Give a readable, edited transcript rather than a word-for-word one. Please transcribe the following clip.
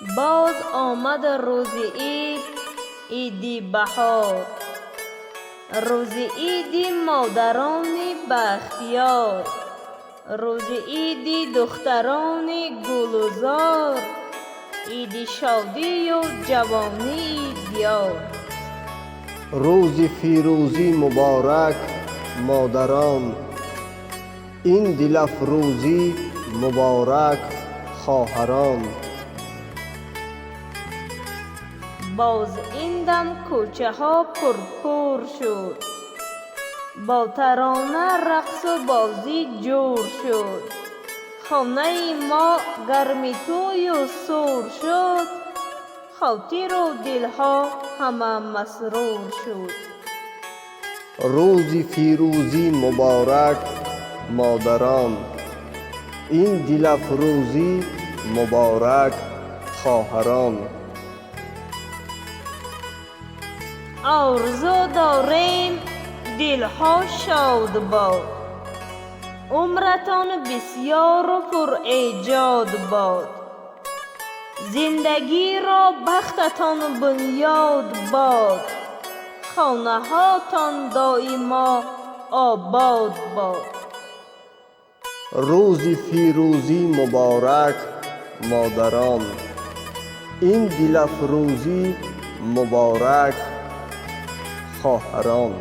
باز آمد روز عید، عیدی بهار، روز عیدی مادران بختیار، روز عیدی دختران گلزار، عید شادی و جوانی دیار. روز فیروزی مبارک مادران، این دل افروزی مبارک خواهران. باز این دم کوچه ها پرپور شد، با ترانه رقص و بازی جور شد، خانه ما گرم توی و سور شد، خاطر و دلها همه مسرور شد. روز فیروزی مبارک مادران، این دل افروزی مبارک خواهران. آرزو داریم دلها شاد باد، عمرتان بسیار و پر ایجاد باد، زندگی را بختتان بنیاد باد، خانه هاتان دائما آباد باد. روز فیروزی مبارک مادران، این دل افروزی مبارک خواهران.